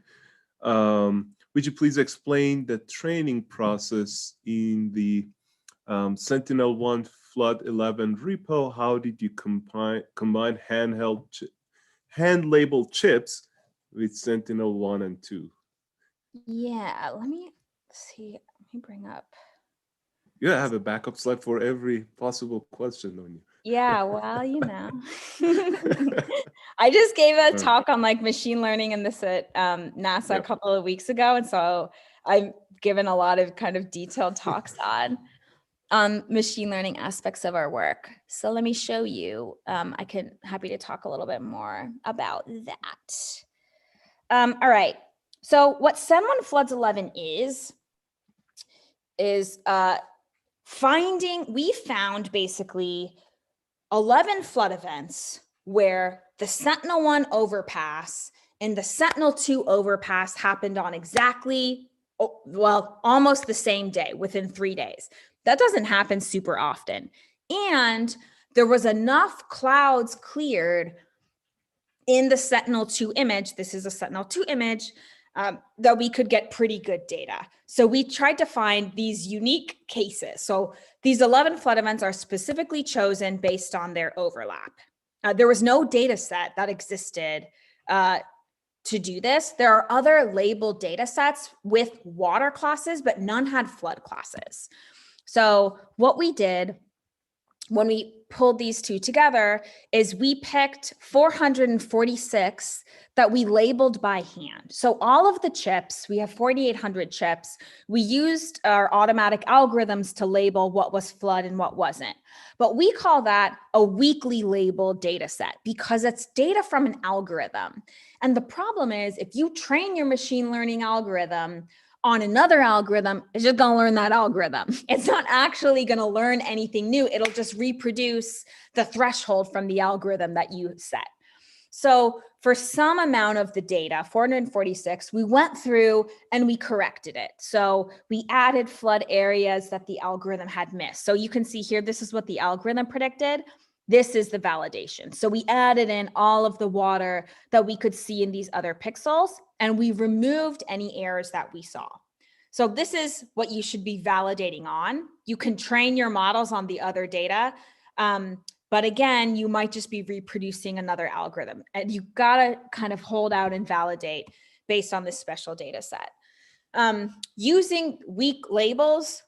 would you please explain the training process in the Sentinel-1 Flood 11 repo? How did you combine hand-labeled chips with Sentinel-1 and 2? Yeah, let me see. Let me bring up. You have a backup slide for every possible question on you. Yeah, well, you know. I just gave a talk on like machine learning and this at NASA a couple of weeks ago. And so I've given a lot of kind of detailed talks on machine learning aspects of our work. So let me show you. Happy to talk a little bit more about that. All right. So what Sen1 Floods 11 is we found basically 11 flood events where the Sentinel-1 overpass and the Sentinel-2 overpass happened on exactly, well, almost the same day, within 3 days. That doesn't happen super often. And there was enough clouds cleared in the Sentinel-2 image, this is a Sentinel-2 image, that we could get pretty good data. So we tried to find these unique cases. So these 11 flood events are specifically chosen based on their overlap. There was no data set that existed to do this. There are other labeled data sets with water classes, but none had flood classes. So what we did when we pulled these two together is we picked 446 that we labeled by hand. So all of the chips, we have 4,800 chips. We used our automatic algorithms to label what was flood and what wasn't. But we call that a weakly labeled data set because it's data from an algorithm. And the problem is if you train your machine learning algorithm on another algorithm, it's just going to learn that algorithm. It's not actually going to learn anything new. It'll just reproduce the threshold from the algorithm that you set. So for some amount of the data, 446, we went through and we corrected it. So we added flood areas that the algorithm had missed. So you can see here, this is what the algorithm predicted. This is the validation. So we added in all of the water that we could see in these other pixels, and we removed any errors that we saw. So this is what you should be validating on. You can train your models on the other data, but again, you might just be reproducing another algorithm, and you gotta kind of hold out and validate based on this special data set. Using weak labels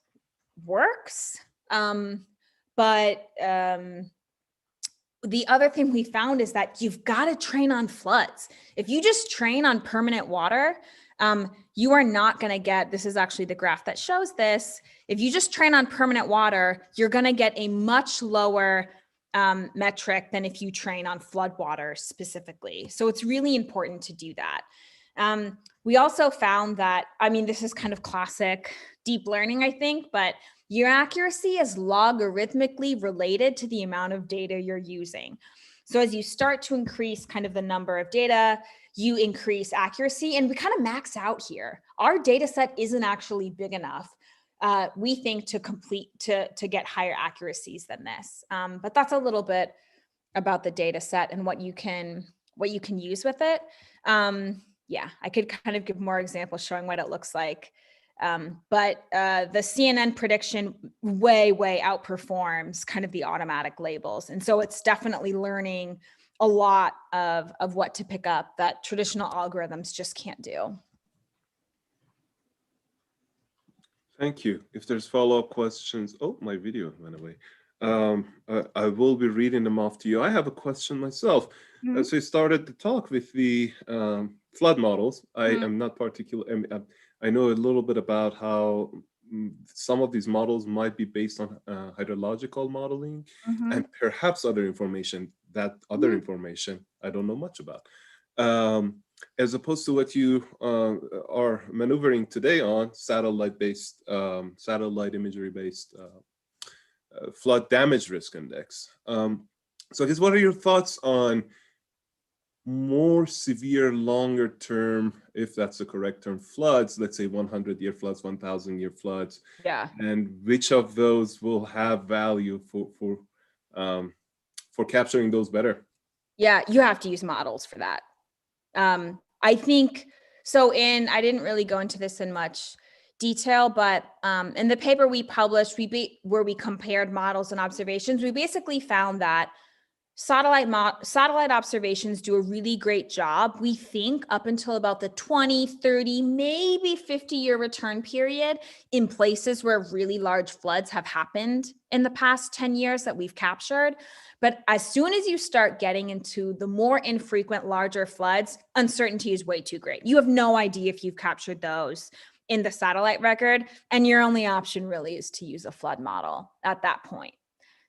works, but the other thing we found is that you've got to train on floods. If you just train on permanent water, you are not going to get, this is actually the graph that shows this. If you just train on permanent water, you're going to get a much lower metric than if you train on flood water specifically. So it's really important to do that. We also found that, I mean, this is kind of classic deep learning, I think, but your accuracy is logarithmically related to the amount of data you're using. So as you start to increase kind of the number of data, you increase accuracy, and we kind of max out here. Our data set isn't actually big enough, we think, to get higher accuracies than this. But that's a little bit about the data set and what you can use with it. Yeah, I could kind of give more examples showing what it looks like. But the CNN prediction way outperforms kind of the automatic labels. And so it's definitely learning a lot of what to pick up that traditional algorithms just can't do. Thank you. If there's follow-up questions, oh, my video went away. I will be reading them off to you. I have a question myself. Mm-hmm. So you started the talk with the flood models. I am not particular. I know a little bit about how some of these models might be based on hydrological modeling and perhaps other information. That other information I don't know much about. As opposed to what you are maneuvering today on satellite-based, satellite imagery-based flood damage risk index. So I guess, what are your thoughts on more severe, longer term, if that's the correct term, floods, let's say 100-year floods, 1,000-year floods? Yeah. And which of those will have value for capturing those better? Yeah, you have to use models for that. I think so. I didn't really go into this in much detail, but in the paper we published, where we compared models and observations, we basically found that satellite observations do a really great job, we think, up until about the 20, 30, maybe 50-year return period in places where really large floods have happened in the past 10 years that we've captured. But as soon as you start getting into the more infrequent, larger floods, uncertainty is way too great. You have no idea if you've captured those in the satellite record, and your only option really is to use a flood model at that point.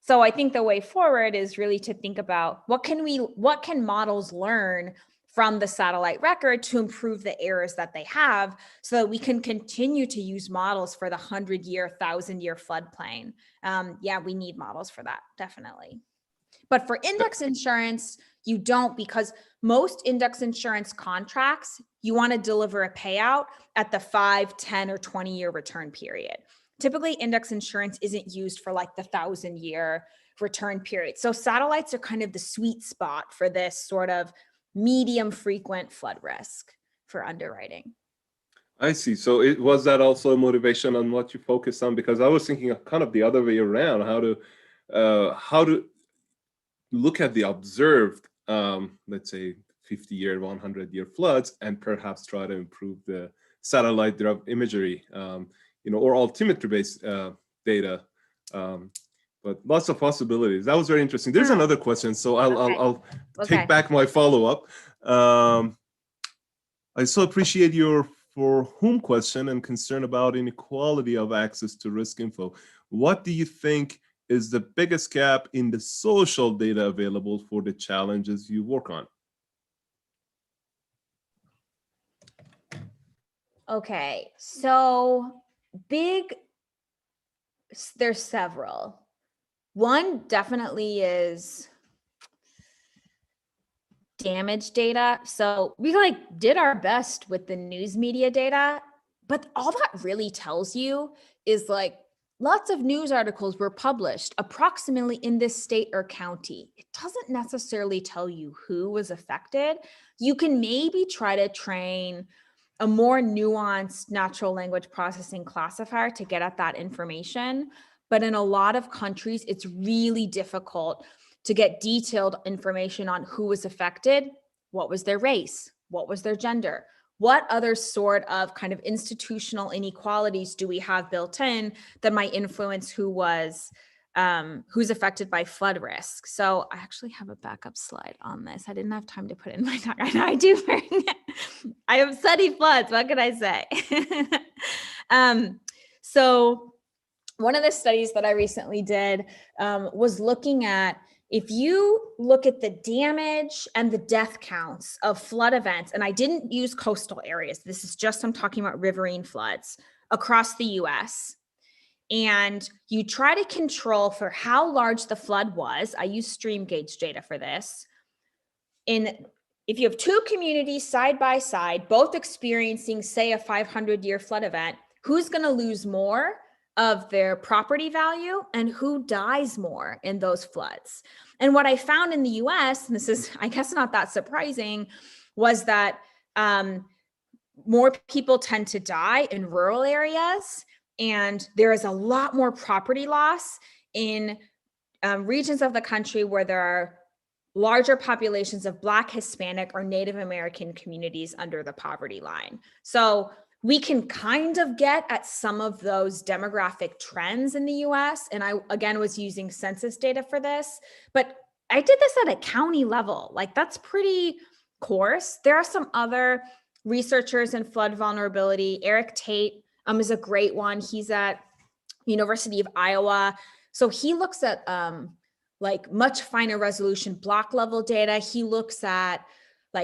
So I think the way forward is really to think about what can models learn from the satellite record to improve the errors that they have, so that we can continue to use models for the 100-year, 1,000-year floodplain. Yeah, we need models for that, definitely. But for index insurance, you don't, because most index insurance contracts, you want to deliver a payout at the 5, 10, or 20-year return period. Typically, index insurance isn't used for like the 1,000-year return period. So satellites are kind of the sweet spot for this sort of medium frequent flood risk for underwriting. I see. So was that also a motivation on what you focus on? Because I was thinking of kind of the other way around, how to look at the observed, let's say, 50-year, 100-year floods, and perhaps try to improve the satellite imagery, or altimetry-based data. But lots of possibilities. That was very interesting. There's another question, so I'll take back my follow-up. I so appreciate your for whom question and concern about inequality of access to risk info. What do you think is the biggest gap in the social data available for the challenges you work on? Okay, so there's several. One definitely is damage data. So we did our best with the news media data, but all that really tells you is lots of news articles were published approximately in this state or county. It doesn't necessarily tell you who was affected. You can maybe try to train a more nuanced natural language processing classifier to get at that information. But in a lot of countries, it's really difficult to get detailed information on who was affected, what was their race, what was their gender, what other sort of kind of institutional inequalities do we have built in that might influence who's affected by flood risk. So I actually have a backup slide on this. I didn't have time to put in my talk. I do. I have studied floods. What can I say? So one of the studies that I recently did was looking at, if you look at the damage and the death counts of flood events, and I didn't use coastal areas, this is just, I'm talking about riverine floods across the US, and you try to control for how large the flood was. I use stream gauge data for this. If you have two communities side by side, both experiencing, say, a 500-year flood event, who's going to lose more of their property value and who dies more in those floods? And what I found in the US, and this is, I guess, not that surprising, was that more people tend to die in rural areas, and there is a lot more property loss in regions of the country where there are larger populations of Black, Hispanic, or Native American communities under the poverty line. So we can kind of get at some of those demographic trends in the US. And I, again, was using census data for this, but I did this at a county level. That's pretty coarse. There are some other researchers in flood vulnerability. Eric Tate is a great one. He's at University of Iowa. So he looks at much finer resolution block level data. He looks at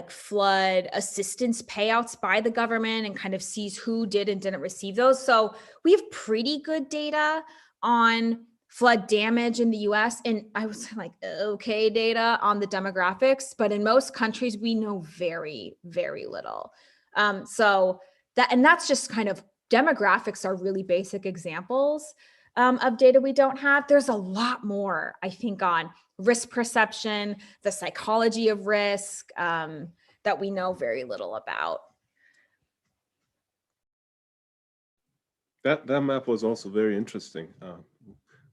flood assistance payouts by the government and kind of sees who did and didn't receive those. So we have pretty good data on flood damage in the US. And I was okay data on the demographics, but in most countries, we know very, very little. That's just kind of, demographics are really basic examples of data we don't have. There's a lot more, I think, on risk perception, the psychology of risk, that we know very little about. That map was also very interesting.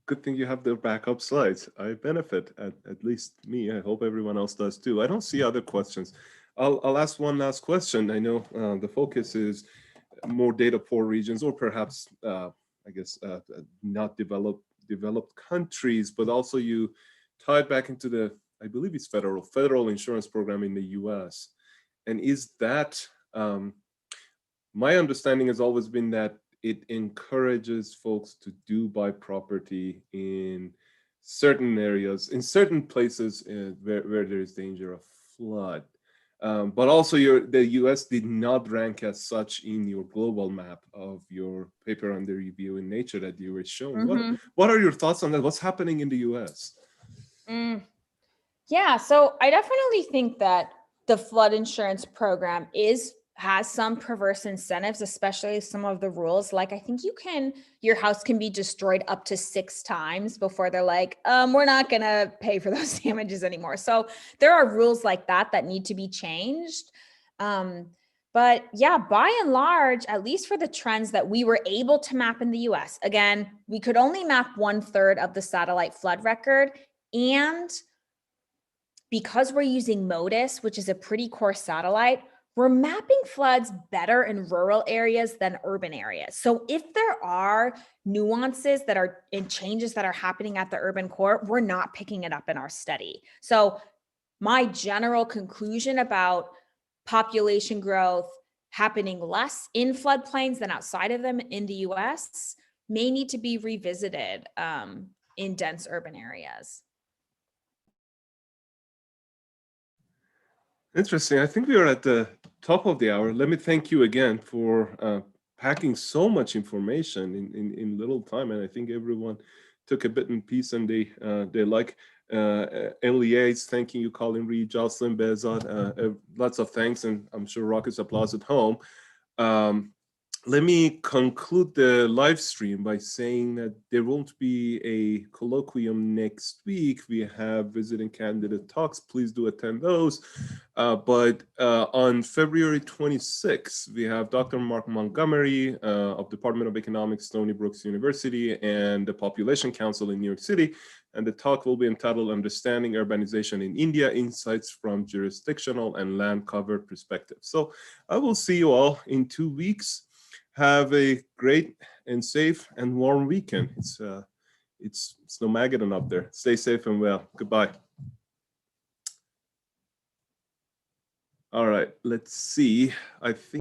Good thing you have the backup slides. I benefit, at least me. I hope everyone else does too. I don't see other questions. I'll ask one last question. I know the focus is more data poor regions, or perhaps not developed countries, but also you tied back into the, I believe it's federal insurance program in the US. And is that, my understanding has always been that it encourages folks to buy property in certain areas, in certain places where there is danger of flood. But also the US did not rank as such in your global map of your paper under review in Nature that you were showing. Mm-hmm. What are your thoughts on that? What's happening in the US? Yeah, so I definitely think that the flood insurance program has some perverse incentives, especially some of the rules. I think your house can be destroyed up to 6 times before they're we're not gonna pay for those damages anymore. So there are rules like that need to be changed. But yeah, by and large, at least for the trends that we were able to map in the US, again, we could only map 1/3 of the satellite flood record, and because we're using MODIS, which is a pretty coarse satellite, we're mapping floods better in rural areas than urban areas. So if there are nuances that are in changes that are happening at the urban core, we're not picking it up in our study. So my general conclusion about population growth happening less in floodplains than outside of them in the US may need to be revisited in dense urban areas. Interesting. I think we are at the top of the hour. Let me thank you again for packing so much information in little time. And I think everyone took a bit in piece and they like. Elias, thanking you, Colin Reed, Jocelyn, Bezat, lots of thanks, and I'm sure rockets applause at home. Let me conclude the live stream by saying that there won't be a colloquium next week. We have visiting candidate talks. Please do attend those. But on February 26th, we have Dr. Mark Montgomery of Department of Economics, Stony Brook University, and the Population Council in New York City. And the talk will be entitled Understanding Urbanization in India, Insights from Jurisdictional and Land Covered Perspectives. So I will see you all in 2 weeks. Have a great and safe and warm weekend. It's Snowmageddon up there. Stay safe and well. Goodbye. All right, let's see. I think